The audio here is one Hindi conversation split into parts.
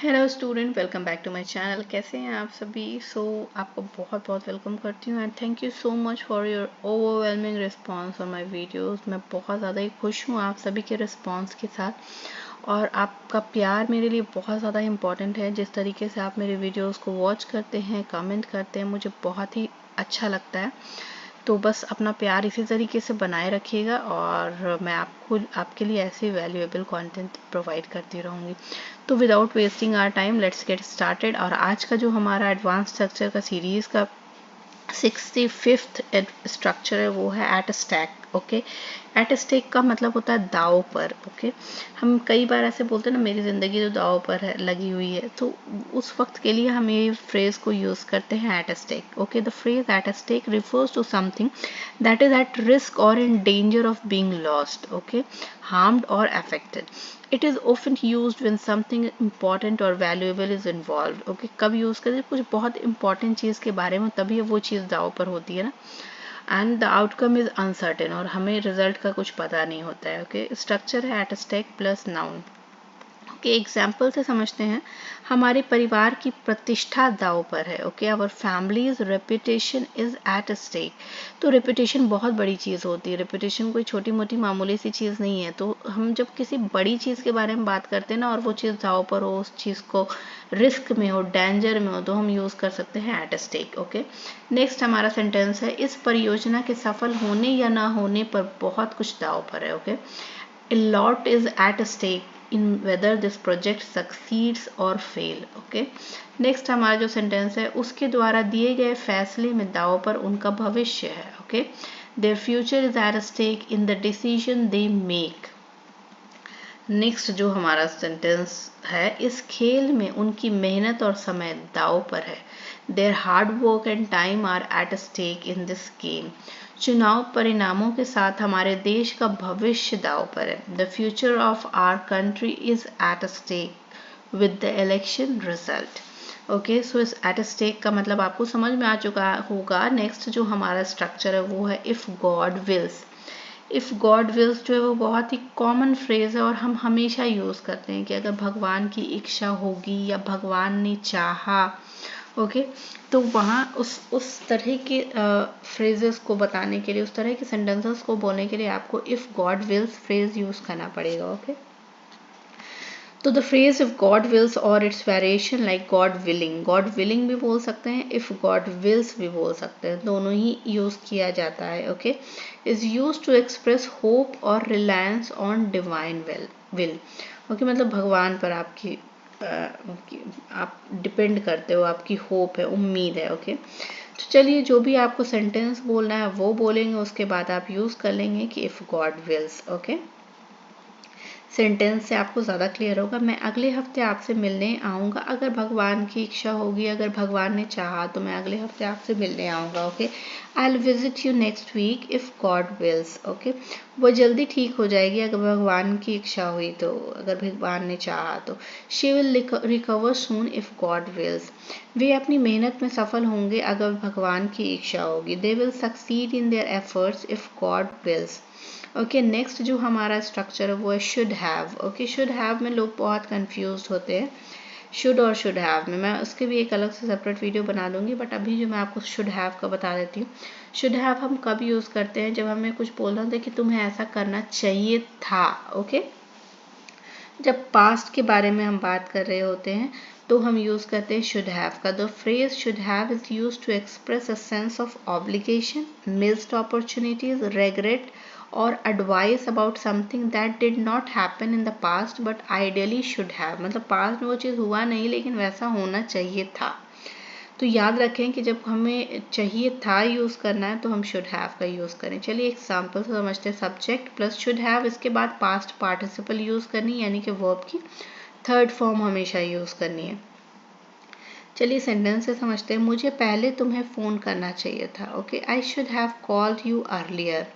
Hello student, welcome back to my channel. कैसे हैं आप सभी? आपको बहुत बहुत वेलकम करती हूँ and thank you so much for your overwhelming response on my videos. मैं बहुत ज़्यादा ही खुश हूँ आप सभी के रिस्पांस के साथ और आपका प्यार मेरे लिए बहुत ज़्यादा इम्पॉर्टेंट है। जिस तरीके से आप मेरे वीडियोज़ को वॉच करते हैं, कमेंट करते हैं, मुझे बहुत ही अच्छा लगता है। तो बस अपना प्यार इसी तरीके से बनाए रखिएगा और मैं आपके लिए ऐसे वैल्यूएबल कंटेंट प्रोवाइड करती रहूँगी। तो without wasting our time let's get started. और आज का जो हमारा एडवांस स्ट्रक्चर का सीरीज़ का 65th स्ट्रक्चर है वो है at stake. Okay, at stake का मतलब होता है दाव पर। ओके, हम कई बार ऐसे बोलते हैं ना, मेरी ज़िंदगी तो दाव पर है, लगी हुई है, तो उस वक्त के लिए हम ये फ्रेज़ को यूज़ करते हैं at stake. Okay, the phrase at stake refers to something that is at risk और in danger of being lost, okay, harmed or affected. It is often used when something important or valuable is involved. Okay, कब यूज करते हैं? कुछ बहुत इंपॉर्टेंट चीज के बारे में, तभी वो चीज दाव पर होती है ना। And the outcome is uncertain, और हमें रिजल्ट का कुछ पता नहीं होता है। ओके, स्ट्रक्चर है एट स्टेक प्लस नाउन के एग्जाम्पल से समझते हैं। हमारे परिवार की प्रतिष्ठा दाव पर है। Okay, our family's reputation is at stake. तो रेपुटेशन बहुत बड़ी चीज़ होती है। रेपुटेशन कोई छोटी मोटी मामूली सी चीज़ नहीं है। तो हम जब किसी बड़ी चीज़ के बारे में बात करते हैं ना, और वो चीज़ दाव पर हो, उस चीज़ को रिस्क में हो, डेंजर में हो, तो हम यूज़ कर सकते हैं एट स्टेक। ओके, नेक्स्ट हमारा सेंटेंस है, इस परियोजना के सफल होने या ना होने पर बहुत कुछ दाव पर है। Okay, a lot is at stake in whether this project succeeds or fail. Okay, next हमारा जो सेंटेंस है, उसके द्वारा दिए गए फैसले में दाव पर उनका भविष्य है। Okay, their future is at stake in the decision they make. Next जो हमारा सेंटेंस है, इस खेल में उनकी मेहनत और समय दाव पर है। Their hard work and time are at stake in this game. चुनाव परिणामों के साथ हमारे देश का भविष्य दाव पर है। The future of our country is at stake with the election result. Okay, so इस एट स्टेक का मतलब आपको समझ में आ चुका होगा। नेक्स्ट जो हमारा स्ट्रक्चर है वो है if God wills. If God wills जो है वो बहुत ही कॉमन फ्रेज है और हम हमेशा यूज़ करते हैं कि अगर भगवान की इच्छा होगी या भगवान ने चाहा। ओके, तो वहाँ उस तरह के फ्रेजेस को बताने के लिए, उस तरह के सेंटेंसेस को बोलने के लिए आपको if God wills phrase use करना पड़ेगा। ओके, तो the phrase if God wills और its variation like God willing भी बोल सकते हैं, इफ गॉड विल्स भी बोल सकते हैं, दोनों ही यूज किया जाता है। Okay, is use to express hope और reliance on divine will. Okay, मतलब भगवान पर आप डिपेंड करते हो, आपकी होप है, उम्मीद है। ओके, तो चलिए, जो भी आपको सेंटेंस बोलना है वो बोलेंगे, उसके बाद आप यूज कर लेंगे कि if God wills. Okay, sentence से आपको ज़्यादा क्लियर होगा। मैं अगले हफ्ते आपसे मिलने आऊँगा, अगर भगवान की इच्छा होगी, अगर भगवान ने चाहा तो मैं अगले हफ्ते आपसे मिलने आऊँगा। Okay, I will visit you next week if God wills. Okay, वो जल्दी ठीक हो जाएगी अगर भगवान की इच्छा हुई तो, अगर भगवान ने चाहा तो। She will recover soon if God wills. वे अपनी मेहनत में सफल होंगे अगर भगवान की इच्छा होगी। They will succeed in their efforts if God wills. Okay, next जो हमारा स्ट्रक्चर है वो है should have. Okay, should have में लोग बहुत कंफ्यूज होते हैं। शुड और शुड हैव में मैं उसके भी एक अलग से सेपरेट वीडियो बना दूंगी, बट अभी जो मैं आपको शुड हैव का बता देती हूँ। शुड हैव हम कब यूज़ करते हैं? जब हमें कुछ बोलना होता है कि तुम्हें ऐसा करना चाहिए था। ओके, जब पास्ट के बारे में हम बात कर रहे होते हैं तो हम यूज़ करते हैं शुड हैव का। The phrase should have is use to express a sense of obligation, missed opportunities, regret और advice about something that did not happen in the past but ideally should have. मतलब पास्ट में वो चीज़ हुआ नहीं लेकिन वैसा होना चाहिए था। तो याद रखें कि जब हमें चाहिए था यूज़ करना है तो हम शुड हैव का यूज़ करें। चलिए एग्जाम्पल से समझते हैं। सब्जेक्ट प्लस शुड हैव, इसके बाद पास्ट पार्टिसिपल यूज़ करनी, यानी कि वर्ब की थर्ड फॉर्म हमेशा यूज़ करनी है। चलिए सेंटेंस से समझते हैं। मुझे पहले तुम्हें फ़ोन करना चाहिए था। Okay, I should have called you earlier.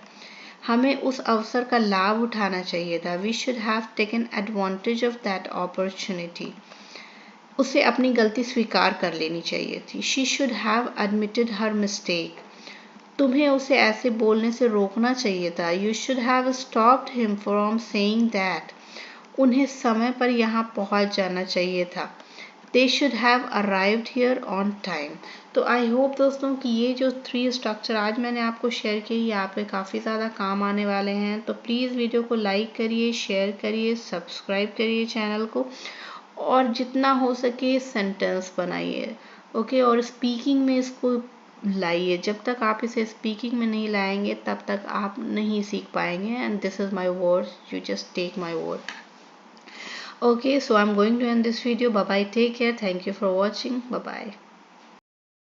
हमें उस अवसर का लाभ उठाना चाहिए था। We should have taken advantage of that opportunity. उसे अपनी गलती स्वीकार कर लेनी चाहिए थी। She should have admitted her mistake. तुम्हें उसे ऐसे बोलने से रोकना चाहिए था। You should have stopped him from saying that. उन्हें समय पर यहाँ पहुँच जाना चाहिए था। They should have arrived here on time. तो आई होप दोस्तों कि ये जो 3 स्ट्रक्चर आज मैंने आपको शेयर किए ये आप पे काफ़ी ज़्यादा काम आने वाले हैं। तो प्लीज़ वीडियो को लाइक करिए, शेयर करिए, सब्सक्राइब करिए चैनल को, और जितना हो सके सेंटेंस बनाइए, ओके। और स्पीकिंग में इसको लाइए। जब तक आप इसे स्पीकिंग में नहीं लाएंगे तब तक आप नहीं सीख पाएंगे। And this is my word, you just take my word. Okay, so I'm going to end this video. Bye bye, take care, thank you for watching, bye bye.